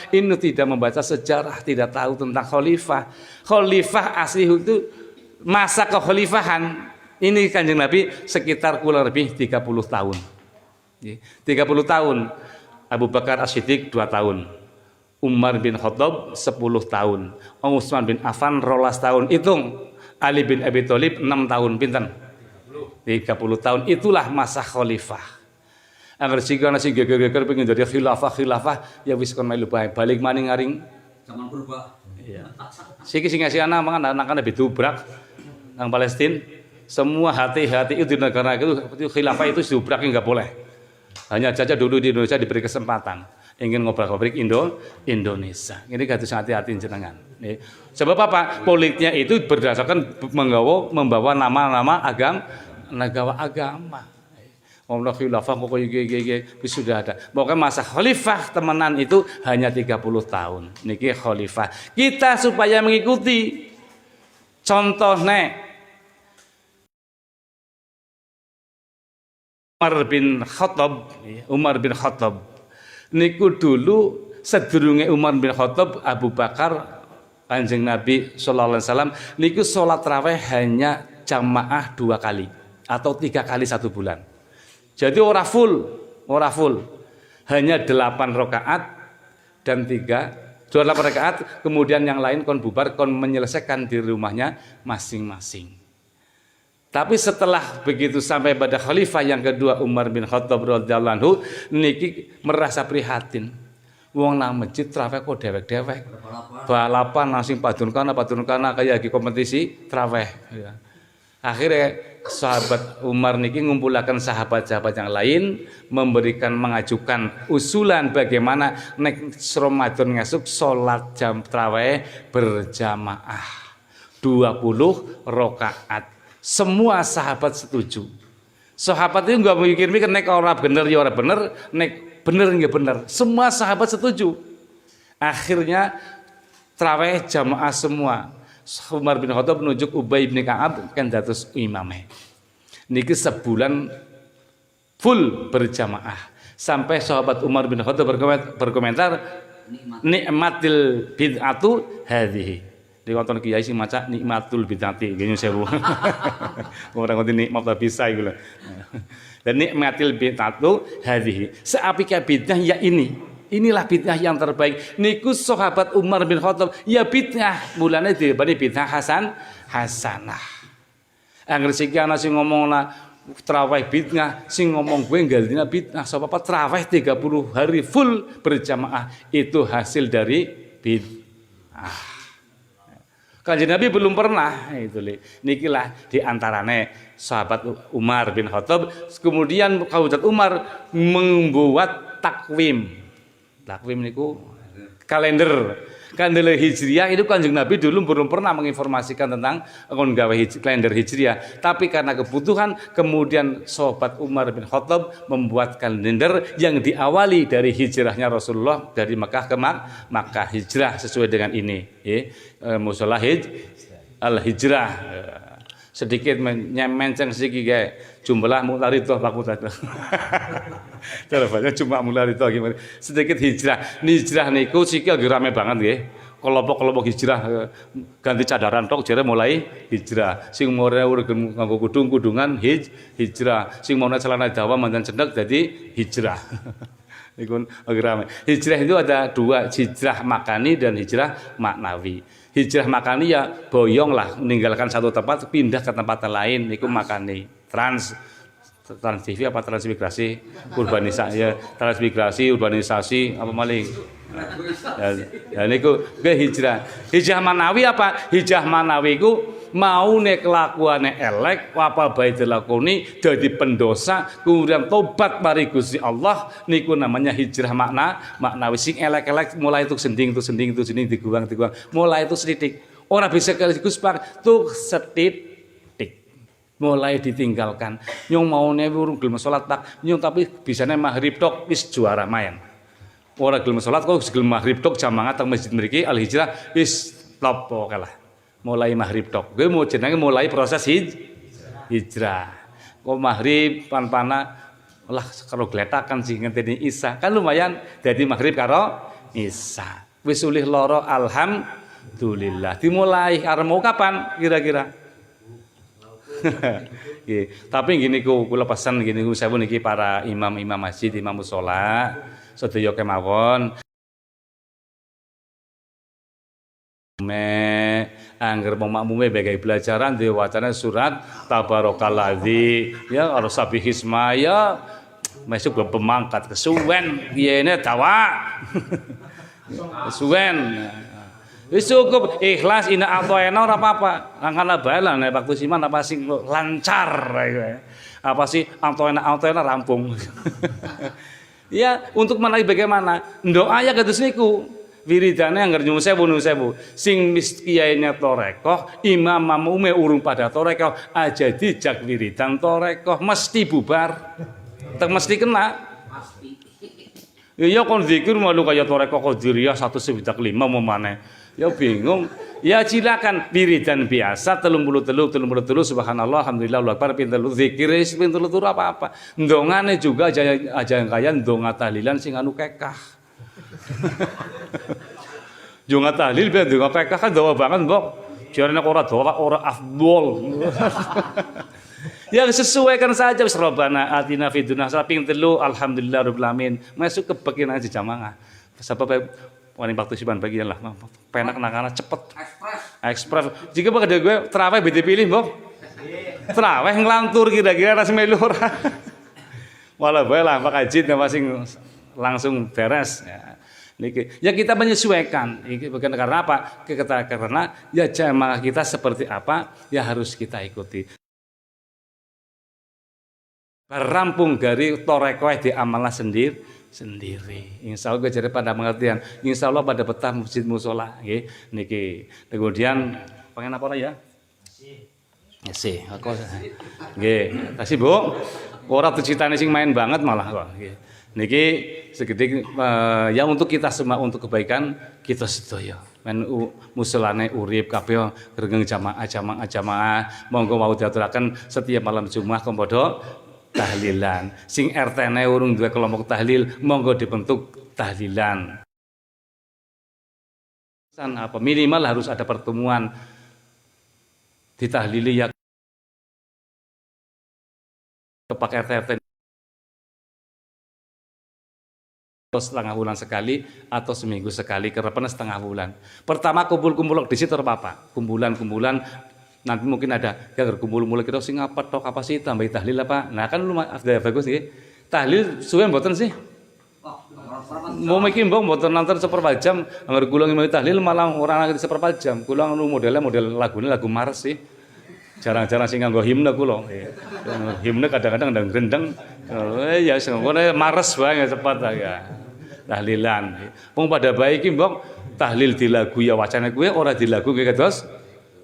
ini tidak membaca sejarah, tidak tahu tentang khalifah. Khalifah asli itu masa kekhalifahan ini Kanjeng Nabi sekitar kurang lebih 30 tahun. 30 tahun. Abu Bakar As-Siddiq 2 tahun. Umar bin Khattab 10 tahun. Utsman bin Affan 12 tahun. Hitung. Ali bin Abi Thalib 6 tahun, pinten? 30 tahun. Itulah masa khalifah. Angger sing ana sing geger-geger pengen dadi khilafah, ya wis kon melu bae. Balik maning ngaring zaman purba. Iya. Siki sing ngasih ana mangan anak-anak ditubrak nang Palestina. Semua hati-hati itu di negara itu khilafah itu ditubrak enggak boleh. Hanya saja dulu di Indonesia diberi kesempatan. Ingin ngobrak-ngobrik Indonesia. Ini harus hati-hati jenengan. Sebab apa? Politiknya itu berdasarkan membawa nama-nama agama. Ngomong khilafah kok sudah ada. Pokoknya masa khalifah temenan itu hanya 30 tahun. Niki khalifah. Kita supaya mengikuti contohnya Umar bin Khattab. Niku dulu sedurunge Umar bin Khattab, Abu Bakar Kanjeng Nabi sallallahu alaihi wasallam niku salat tarawih hanya jamaah 2 kali atau 3 kali 1 bulan. Jadi ora full. Hanya 8 rakaat dan 28 rakaat, kemudian yang lain kon bubar, kon menyelesaikan di rumahnya masing-masing. Tapi setelah begitu sampai pada khalifah yang kedua Umar bin Khattab radhiyallahu anhu niki merasa prihatin. Wong nang masjid traweh kok dewek-dewek. Balapan nang padun kana kayak lagi kompetisi traweh ya. Akhirnya sahabat Umar niki ngumpulaken sahabat-sahabat yang lain mengajukan usulan bagaimana nek Ramadan ngesuk salat jam traweh berjamaah 20 rakaat. Semua sahabat setuju. Sahabat itu enggak mikir-mikir nek ora bener ya ora bener, nek bener ya bener. Semua sahabat setuju. Akhirnya tarawih jamaah semua. Umar bin Khattab menunjuk Ubay bin Ka'ab kan dados imamnya. Niki sebulan full berjamaah. Sampai sahabat Umar bin Khattab berkomentar nikmatil bid'atu hadhihi. Di wonten kiai sing maca nikmatul bid'ati nggih sewu. Ora ngerti nikmat ta bisa iku lho. Dan nikmatil bid'atu hadhihi. Seapike bid'ah ya ini. Inilah bid'ah yang terbaik. Niku sahabat Umar bin Khattab ya bid'ah mulane dibanding bid'ah hasanah. Angger siki ana sing ngomongna tarawih bid'ah, sing ngomong gue galina bid'ah. Sebab apa tarawih 30 hari full berjamaah itu hasil dari bid'ah. Kanjeng Nabi belum pernah itu nikilah diantarane sahabat Umar bin Khattab. Kemudian Khawatir Umar membuat takwim niku kalender Hijriah. Itu Kanjeng Nabi dulu belum pernah menginformasikan tentang nggawe kalender Hijriah, tapi karena kebutuhan kemudian sahabat Umar bin Khattab membuat kalender yang diawali dari hijrahnya Rasulullah dari Makkah ke Makkah, hijrah sesuai dengan ini musola al-hijrah. Sedikit menceng sedikit kayak jumlah mularito laku tadi. Terus cuma mularito gimana? Sedikit hijrah niku sikil rame banget nggih. Kelompok-kelompok hijrah ganti cadaran tok jare mulai hijrah. Sing mau nganggo kudung-kudungan hijrah. Sing mau celana dawa mandan cendek jadi hijrah. Niku rame. Hijrah itu ada 2, hijrah makani dan hijrah maknawi. Hijrah makani ya boyong lah, meninggalkan satu tempat pindah ke tempat lain, niku makani. Trans TV apa transmigrasi urbanisasi apa maling. Ya niku ke hijrah. Hijrah manawi apa? Hijrah manawi ku maune kelakuane elek apa bae dilakoni dadi pendosa kemudian tobat mari Gusti Allah niku namanya hijrah maknawi sing elek-elek mulai itu sending diguang mulai itu sedidik ora bisa sekaligus Pak tuh setitik mulai ditinggalkan nyong maune urung gelem salat tak nyong tapi bisane maghrib tok wis juara main ora gelem salat kok gelem maghrib tok jamaah teng masjid mriki Al Hijrah wis lopo kalah mulai maghrib tok gue mau jenenge mulai proses hijrah kok maghrib pan-pana lah karo gletakan sih ngenteni Isya kan lumayan dadi maghrib karo Isya wis ulih loro alhamdulillah dimulai arep mau kapan kira-kira tapi gini kula pesan gini saya pun niki para imam masjid imam mushola sedaya kemawon angger makmume bagai belajaran di wacana surat tabarakalladzi ya harus sabihisma ya masuk ke pemangkat kesuwen iyene dawa kesuwen wis cukup ikhlas ina atoena ora apa-apa angkana bae lah nek waktu siman apa sing lancar apa sih atoena rampung ya untuk menaik bagaimana doa ya kados niku wiridane anggar nyuwun sewu sing kiyaine torekoh imam makmume urung pada torekoh aja dijak wiridan torekoh mesti bubar mesti kena ya kon zikir malu kaya torekoh qadiriyah 1 sewidak 5 memane ya bingung ya silakan wiridan biasa 33 subhanallah alhamdulillah Allahu akbar pinten zikir pinten telu apa-apa ndongane juga aja kaya ndonga tahlilan sing anu kekah Jonga tahlil ben ndonga kekah kan dawa banget mbok jarene ora dawa ora afdol ya sesuaikan saja wis Rabbana atina fid dunya hasanah ping 3 alhamdulillah rabbil alamin masuk kebekin aja jamaah sebab paling waktu siban bagian lah penak nakana cepet ekspres jika ada gue terawih beda pilih mbok terawih ngelantur kira-kira ras melu ora wala bae lah Pak Haji masing langsung beres ya. Niki ya kita menyesuaikan ini bukan karena apa karena ya jamaah kita seperti apa ya harus kita ikuti rampung dari torekoh di amalah sendiri. Insya Allah jadi pada pengertian. Insya Allah pada betah masjid musola. Niki. Kemudian pengen apa ya? Nasi. Aku. Kasih Bu. Orang tuh citane sing main banget malah kok. Niki segede ya untuk kita semua untuk kebaikan kita sedaya. Men musolane urip kabeh gregeng jamaah. Monggo mau diaturaken setiap malam Jumat kompodo tahlilan sing RT-ne urung duwe kelompok tahlil monggo dibentuk tahlilan apa minimal harus ada pertemuan ditahlili ya kepak RT setengah bulan sekali atau seminggu sekali kerepen setengah bulan pertama kumpul-kumpul di situ apa kumpulan nanti mungkin ada yang berkumpul-kumpul kita sing apa tok apa sih tambah tahlil apa nah kan lu ada bagus nih tahlil suwe mboten sih mau mikir mbok mboten nonton seperempat jam anggar kula ngimami tahlil malah orang lagi seperempat jam kula model lagunya lagu Mars sih jarang-jarang sing nganggo himne kula himne kadang-kadang ndang grendeng ya ngono Mars wae cepat ya tahlilan wong pada baik iki mbok tahlil di lagu ya wacane kuwe ora di lagu kayak kados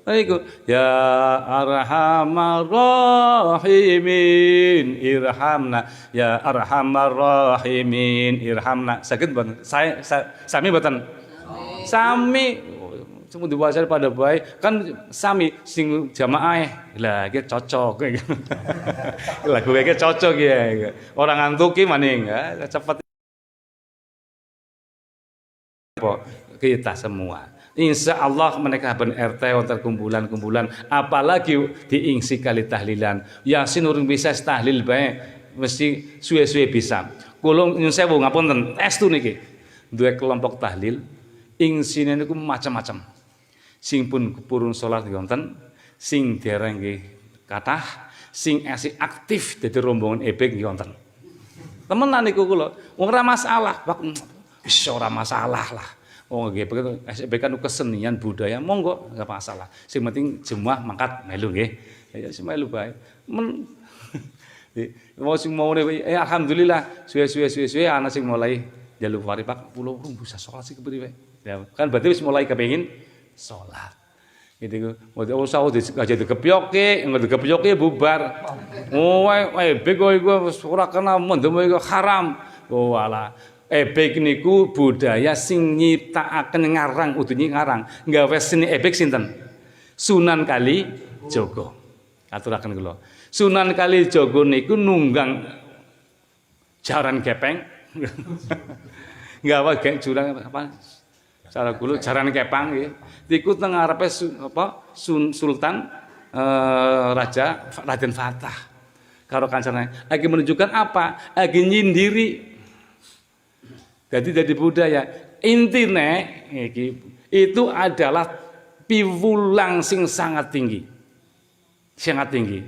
iku ya arhamar rahimin irhamna ya arhamar rahimin irhamna saged mboten saya sami mboten sami semua diwaca pada baik kan sami sing jamaah lah iki cocok lagu iki cocok ya orang ngantuk ki maning cepet kita semua insya Allah mereka ben RT wonten kumpulan apalagi diingsi kali tahlilan Yasin urung bisa tahlil bae mesti suwe-suwe bisa kula nyun sewu ngapunten estu niki duwe kelompok tahlil ingsine niku macam-macam sing pun purun salat wonten sing dereng nggih kathah sing esih aktif dadi rombongan ebek nggih wonten temenan niku kula wong ora masalah wis ora masalah lah Oh nggih, SEB kan kesenian budaya, monggo enggak masalah. Sing penting jemaah mangkat melu nggih. Ya sing melu bae. Mau sing mau alhamdulillah suwe-suwe ana sing mulai njaluk Pak kula bisa salat sing kepriwe. Ya, kan berarti wis mulai kepengin salat. Gitu. Mau usah aja dikepyoke, dikepyoke bubar. Oh, ebek iku ora kena mendem iku haram. Oh alah. Ebek niku budaya sing nyiptakaken ngarang udune ngarang. Nggawe seni ebek sinten? Sunan Kalijaga. Aturaken kula. Sunan Kalijaga niku nunggang jaran gepeng. Nggawa gek jurang apa? Cara kula jaran kepang nggih. Niku teng ngarepe Sultan Raja Raden Fatah karo kancane. Lagi menunjukkan apa? Lagi nyindiri. Jadi budaya. Intine itu adalah piwulang sing sangat tinggi. Sangat tinggi.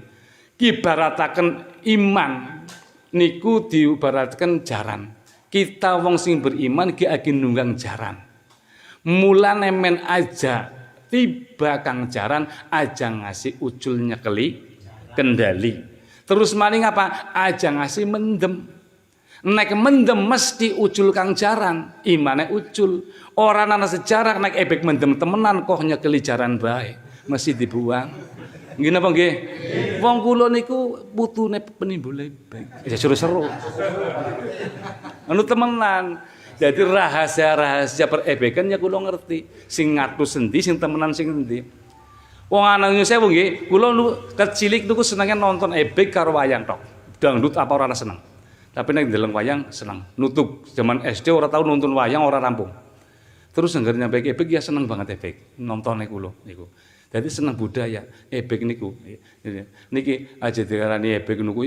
Kibarataken iman niku diibaratkan jaran. Kita wong sing beriman ki lagi nunggang jaran. Mulane men aja tiba kang jaran aja ngasih ucul nyekeli kendali. Terus maning apa? Aja ngasih mendem. Nek mendem mesti ucul kang jaran, imane ucul. Ora ana sejarah nek ebek mendem temenan kok nyekeli jaran bae, mesti dibuang. Nggih napa nggih? Wong kula niku putune penimbul ebek. Ya seru-seru. Anu temenan. Jadi rahasia-rahasia perebekan ya kula ngerti. Sing ngatus endi, sing temenan sing endi. Wong anak sewu nggih, kula kecilik niku senenge nonton ebek karo wayang tok. Dangdut apa ora seneng. Tapi nek ndeleng wayang seneng. Nutup zaman SD ora tau nonton wayang ora rampung. Terus anggar nyampe ebek ya seneng banget ebek. Nontone kula niku. Jadi seneng budaya ebek niku. Niki aja diarani ebek niku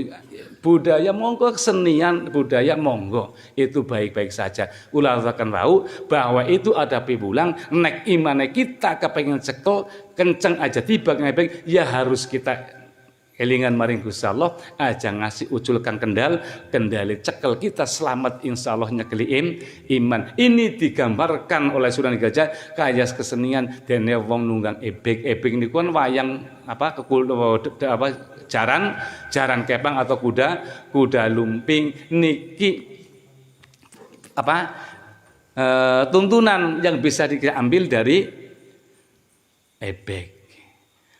budaya monggo kesenian budaya monggo itu baik-baik saja. Ulah akan tahu bahwa itu ada piwulang nek imane kita kepengen cekel kenceng aja tiba ebek ya harus kita elingan maring Gusti Allah aja ngasih ucul kang kendali cekel kita selamat insyaallah nyekeli iman. Ini digambarkan oleh Sunan Gajah kaya kesenian dene wong nunggang ebek niku kan wayang apa jaran kepang atau kuda lumping niki apa tuntunan yang bisa diambil dari ebek.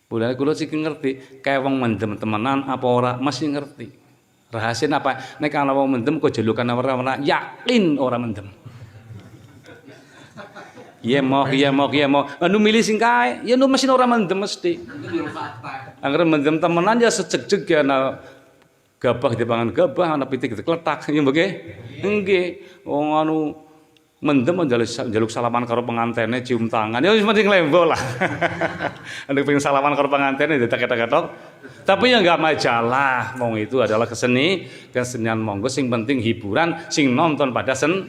Mulane kula sing ngerti, kae wong mendem temenan apa ora mesti ngerti. Rahasia apa? Nek ana wong mendem kok jelukan ora yakin ora mendem. Iya mau. Anu milih sing kae, ya nu mesti ora mendem mesti. Angger mendem temenan ya sejeg-jeg ya ana gabah dipangan gabah, ana pitik dikletak, ya nggih. Nggih. Wong anu mendem njaluk salaman karo pengantene cium tangan. Ya wis mending lembo lah. Nek pengen salaman karo pengantene ditek-tek-tek. Tapi ya enggak majalah. Wong itu adalah kesenian monggo sing penting hiburan, sing nonton pada seneng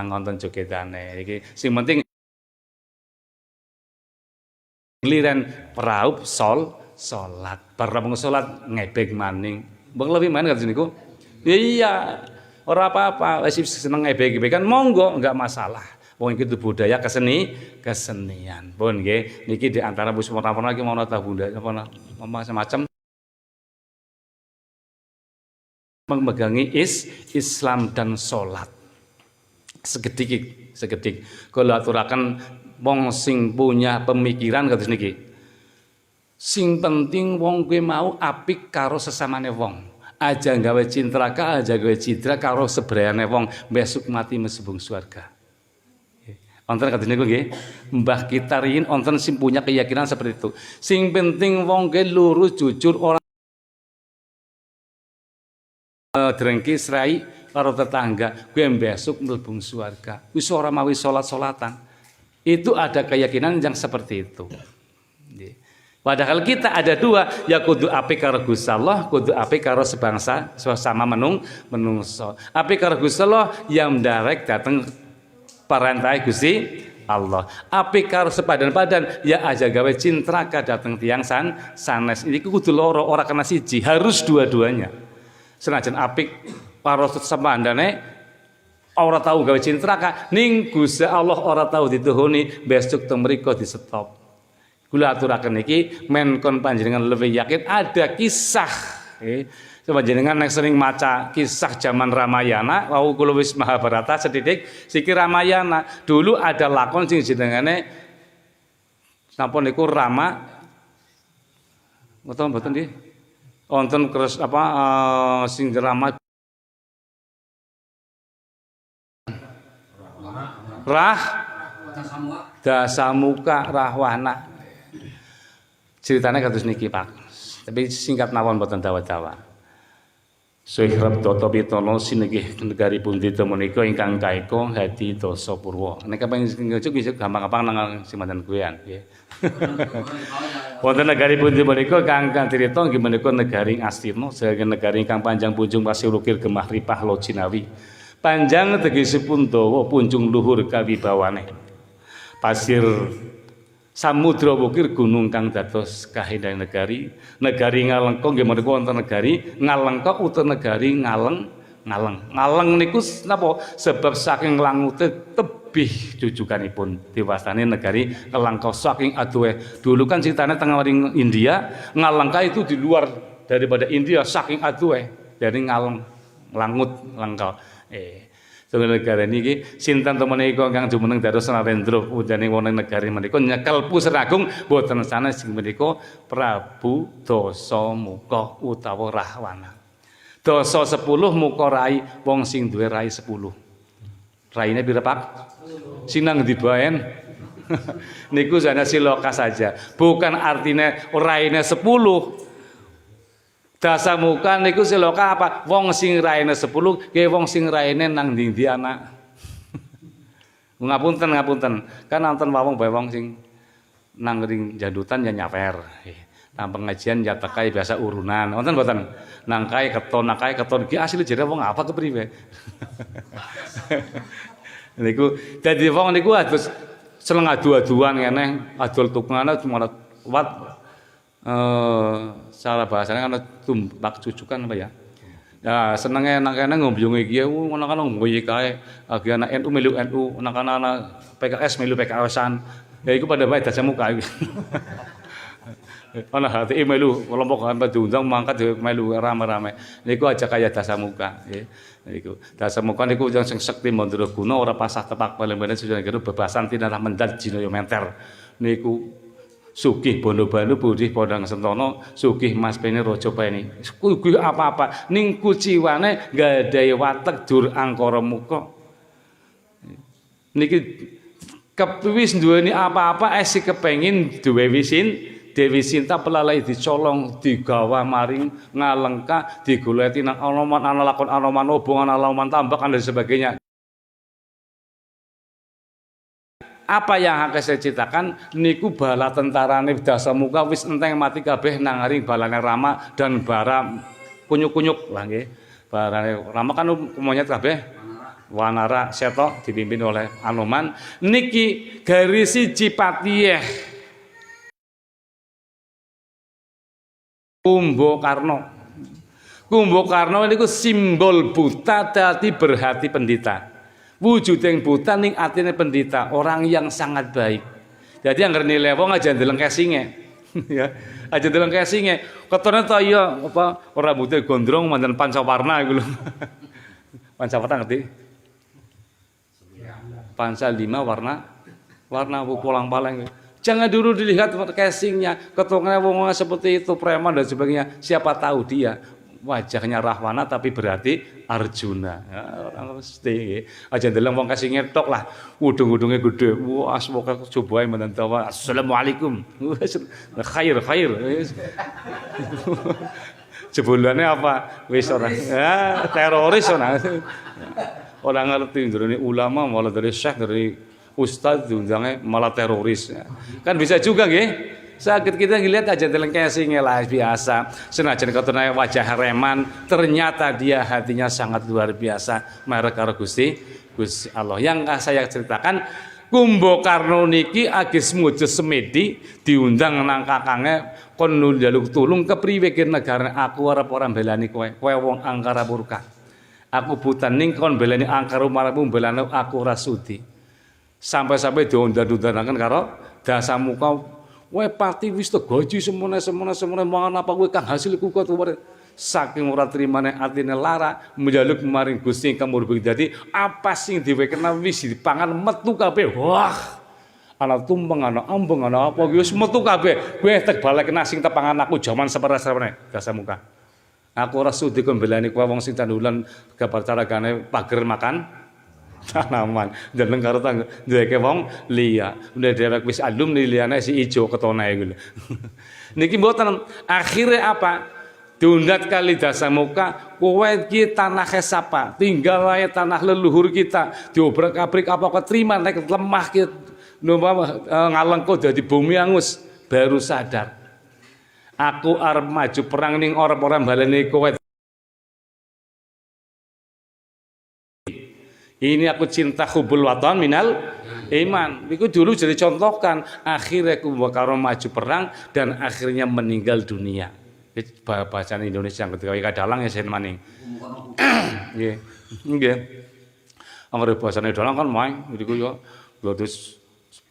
nonton jogetane. Iki sing penting liren peraup salat. Bar salat ngebek maning. Mbok lebih main kan niku. Iya. Ora apa-apa, wis seneng ebek-ebekan monggo enggak masalah. Wong iki itu budaya kesenian. Pun nggih, niki di antara wis warna-warna iki mau ta bunda apa macam-macam memegangi Islam dan salat. Segedik. Kalau aturaken wong sing punya pemikiran kados niki. Sing penting wong kuwi mau apik karo sesamane wong. Aja gawe cintraka, aja gawe cidra karo sebrayane wong besok mati mesebung surga. Wonten kados niku nggih. Mbah kita riyin wonten sing punya keyakinan seperti itu. Sing penting wong ke lurus jujur ora drengki serai karo tetangga, kuwi besok mlebu surga. Wis ora mawi salat-salatan. Itu ada keyakinan yang seperti itu. Nggih. Padahal kita ada dua, ya kudu apik karo Gusti Allah, kudu apik karo sebangsa sama menungso. Apik karo Gusti Allah yang direct dateng parantai Gusti Allah. Apik karo sepadan-padan ya aja gawe cintraka dateng tiang sanes. Ini kudu loro ora kena siji, harus dua-duanya. Senajan apik karo sepandane ora tahu gawe cintraka ning Gusti Allah ora tahu dituhuni besok teng mriku di stop. Kula aturaken iki men kon panjenengan lebih yakin ada kisah. Coba jenengan yang sering maca kisah zaman Ramayana, wau kula wis Mahabharata sedidik siki Ramayana. Dulu ada lakon sing jenengane napa niku Rama mboten nggih. Wonten keres apa sing Rama Dasamuka Rahwana. Ceritanya kados niki Pak. Tapi singkat mawon boten dawa-dawa. Suhrab Toto Pitono sinegih negari pundi menika ingkang kaeka Hadi Dasa Purwa. Nek kepengin ngecuk bisa gampang-gampang nang simanten kuean nggih. Wonten negari pundi menika kang crita nggih menika negari Astirna, saking negari ingkang panjang punjung pasir ukir gemah ripah lojinawi. Panjang tegesipun dawa punjung luhur kawibawane. Pasir samudra wukir gunung kang dados kahindang negari Ngalengka nggih menika wonten negari Ngalengka utawa negari Ngaleng niku napa sebab saking langute tebih jujukanipun diwastani negari Ngalengka saking adohe. Dulu kan ceritanya tengah waring India, Ngalengka itu di luar daripada India saking adohe dari langut Langka. Tunggu negara niki sinten to menika kang jumeneng dados Narendra ujane wonten negari menika nyekel Puseragung boten sanes sing menika Prabu Dasamuka utawa Rahwana. Dasa 10 muka rai wong sing duwe rai 10. Raine pira Pak? Sing nang ndi baen? Niku jane siloka saja. Bukan artinya raine 10. Dasamuka niku siloka apa? Wong sing raine 10, nggih wong sing raine nang ndi anak. Ngapunten. Kan nonton wong bae wong sing nang ring jandutan ya nyawer. Nang pengajian ya tekai biasa urunan. Wonten mboten? Nang kae keton iki asli jare wong apa kepriwe. Niku dadi wong niku adus seneng adu-aduan ngene, adol tukangane cuma wat salah bahasanya kan tumbak cucukan apa ya? Ya senenge nang kene ngombyung iki ngono kan ngombe kae agi anak NU melu NU, anak-anak PKS melu PKS-an. Ya iku pada bae Dasamuka iki. Ana hati melu kelompok apa diundang mangkat melu rame-rame. Niku aja kaya Dasamuka nggih. Niku Dasamuka niku sing sekti mandraguna ora pasah tepak paling-paling sudah kira bebasan tinarah mendat jinaya menter. Niku sugih bondo-bondo budih podang sentono sugih mas pene raja pene sugih apa-apa ning kuciwane nggadahi watek dur angkara muka niki kepwis duweni apa-apa esi kepengin duwe Dewi Sinta pelalai dicolong digawa maring Ngalengka digoleti nang Anoman ana lakon Anoman obong ana laman tambak dan sebagainya. Apa yang akan saya ceritakan niku bala tentarane Dasamuka wis enteng mati kabeh nang ngaring balane Rama dan bara kunyuk-kunyuk lah nggih. Barane Rama kan monyet kabeh. Wanara Seta dipimpin oleh Anoman. Niki garis siji Patiyeh. Kumbakarna niku simbol buta dadi berhati pendeta. Wujuding buta ning atine pendeta, orang yang sangat baik. Jadi anggar nilai wong aja ndeleng kesinge. Ya, aja ndeleng kesinge. Ketone to iya apa ora rambute gondrong manten pancawarna iku lho. Pancawarna ngerti? Panca 5 warna polang-paleng. Jangan dulu dilihat casingnya, ketukannya wong seperti itu preman dan sebagainya. Siapa tahu dia wajahnya Rahwana tapi berarti Arjuna. Ya, orang mesti aja ndeleng wong casingnya tok lah. Udung-udungnya gede. Wah, semoga cobain menentawa. Assalamualaikum. Khair. Jebulannya apa? Wis ora. Ya, teroris ora. Orang ngerti dari ulama malah dari syekh dari ustaz diundangnya malah teroris. Kan bisa juga nggih. Sakit kita ngelihat aja telengkesingnya lah biasa. Senajan katanya wajah reman, ternyata dia hatinya sangat luar biasa. Marek karo Gusti Allah. Yang saya ceritakan Kumbakarna niki agis mujo semedi diundang nang kakange kon njaluk tulung kepriwe ki negara aku arep ora mbelani kowe. Kowe wong angkara murka. Aku butaning kon belani angkar umarmu belani aku rasudi. Sampai-sampai diundang-undangkan karo Dasamuka. Wae pati wis tegoji semene mangan apa kowe kang hasil iku kok saking ora trimane atine lara menjaluk maring Gusti ingkang murbeng dadi apa sing diwekena wis dipangan metu kabeh. Wah. Ana tumpeng ana ambeng ana apa wis metu kabeh. Kowe tek balekna sing tepangan aku jaman seperes-sepene Dasamuka. Aku ora sudi kon belani kowe wong sing tandulan gabar caragane pager makan tanaman jeneng karo tangga duweke wong liya udah dhewek wis alum liyane si ijo ketone iku lho. Niki mboten akhire apa diundat kali Dasamuka kowe iki tanah sapa tinggal wae tanah leluhur kita diobrak-abrik apa keterima nek lemah ki ngalengko dadi bumi angus baru sadar aku arep maju perang ning orang-orang baleni kowe. Ini aku cinta hubul watan minal iman. Itu dulu jadi contohkan. Akhirnya aku karo maju perang dan akhirnya meninggal dunia. Itu bacaan Indonesia ketika dalang ya sen maning. Nggih. Nggih. Anggere basane dalang kan main niku yo terus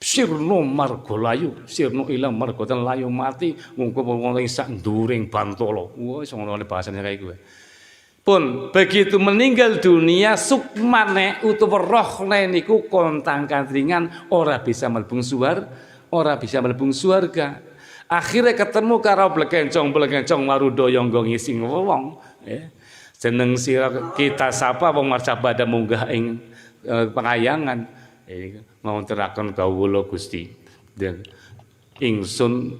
sirno margo layu, sirno ilang margo ten layu mati mungko wong sak nduring bantolo. Wis ngono bahasane kaya kuwi. Pun begitu meninggal dunia sukmane utawa rohne niku kontang kantringan ora bisa mlebu surga. Akhirnya ketemu karo blekencong marudaya ngising wong jeneng sira kita sapa wong marcabada munggah ing pengayangan ngonteraken kawula Gusti ingsun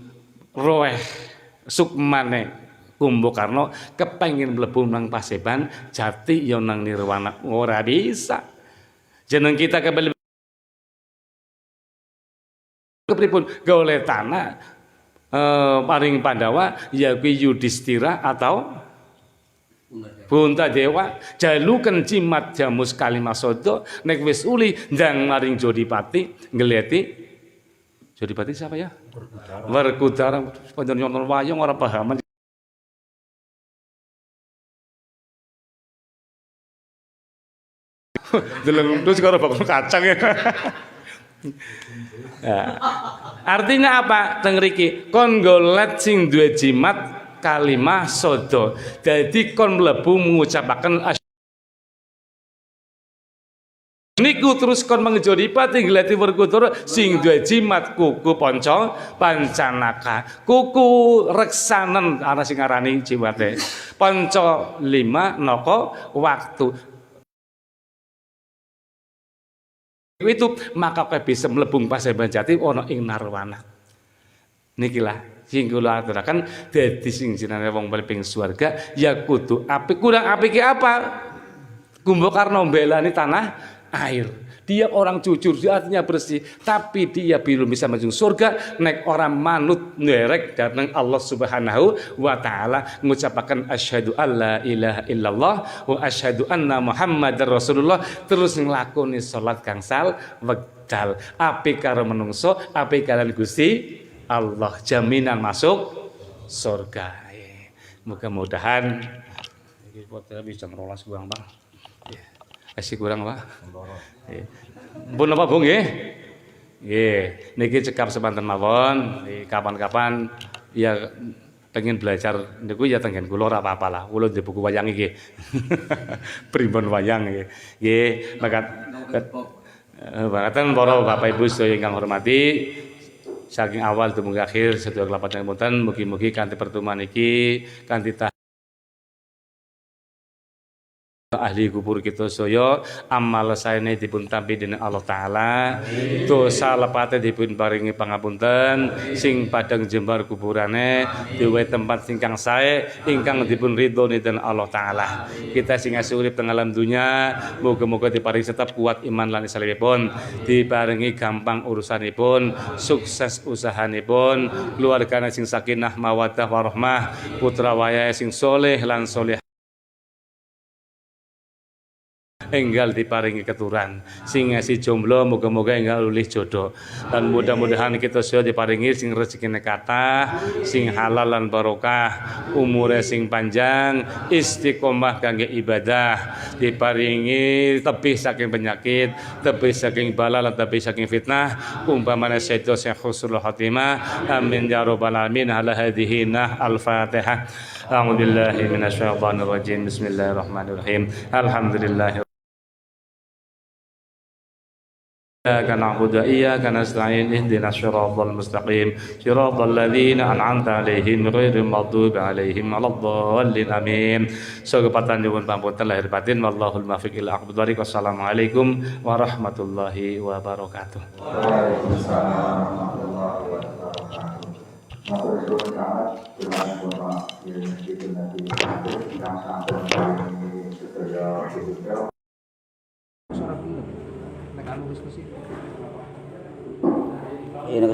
roeh sukmane Kumbakarna kepengin mlebu nang Paseban jati ya nang nirwana ora bisa. Jeneng kita kepripun gawe tanah paring Pandawa yaiku Yudhistira atau Puntadewa jaluken cimat jamus Kalimasada nek wis uli ndang maring Jodipati ngleti Jodipati siapa ya? Werkudara panjenengan nonton wayang ora paham. Deleng terus karo bakul kacang ya. Nah, artinya apa? Teng mriki kon golet sing duwe jimat kalimah sada. Dadi kon mlebu ngucapaken niku terus kon Jodipati ngleti Werkudara sing duwe jimat kuku pancanaka. Kuku reksanen ana sing arani jimate. Panca 5 naka waktu. Itu maka kowe bisa mlebung Paseban jati ana ing narwana. Nikilah sing kula aturaken dadi sing jenenge wong paling swarga ya kudu apik. Kurang apike apa? Kumbakarna mbelani tanah air. Dia orang jujur, dia artinya bersih, tapi dia belum bisa masuk surga nek orang manut nderek datang Allah Subhanahu wa taala ngucapaken asyhadu alla ilaha illallah wa asyhadu anna Muhammadar Rasulullah terus nglakoni salat gangsal wekdal. Apik karo menungso, apik kalian Gusti Allah jaminan masuk surga. Mudah-mudahan iki potensi jam 12 kurang, Bang. Kasih kurang Pak. Pun apa Bung nggih? Nggih, niki cekap semanten mawon. Kapan-kapan ya pengen belajar niku ya tengen kula ora apa-apa lah. Kula ndek buku wayang iki. Primbon wayang nggih. Nggih, makaten para Bapak Ibu sedaya ingkang hormati, saking awal dumugi akhir sedaya kelapan wonten mugi-mugi kanthi pertemuan iki kanthi ahli kubur kita sedaya amal saene dipun tampi dening Allah taala, dosa lepate dipun paringi pangapunten, sing padang jembar kuburane diwehi tempat ingkang sae ingkang dipun ridhoni dening Allah taala. Kita sing asih urip teng alam dunya muga-muga diparingi tetap kuat iman lan salehipun, diparingi gampang urusanipun, sukses usahanipun, keluargane sing sakinah mawaddah warahmah, putra wayahe sing soleh lan soleh enggal diparingi keturunan. Sing ngasih jomblo muga-muga enggal ulih jodoh. Dan mudah-mudahan kita sedaya diparingi sing rezekine kathah, sing halal lan barokah, umure sing panjang, istiqomah kangge ibadah, diparingi tebih saking penyakit, tebih saking bala lan tebih saking fitnah, umpamane sedo sing husnul khotimah. Amin ya rabbal alamin. Ala hadhihi al-Fatihah. A'udzu billahi minasyaitonir rajim. Bismillahirrahmanirrahim. Alhamdulillah. إياك نعبد وإياك نستعين اهدنا الصراط المستقيم صراط الذين أنعمت عليهم غير المغضوب عليهم ولا الضالين آمين. Kesempatan nyuwun pampunten lahir batin, wallahul muwaffiq ila aqwamit thoriq. Wassalamualaikum warahmatullahi wabarakatuh. Waalaikumsalam warahmatullahi wabarakatuh. Ini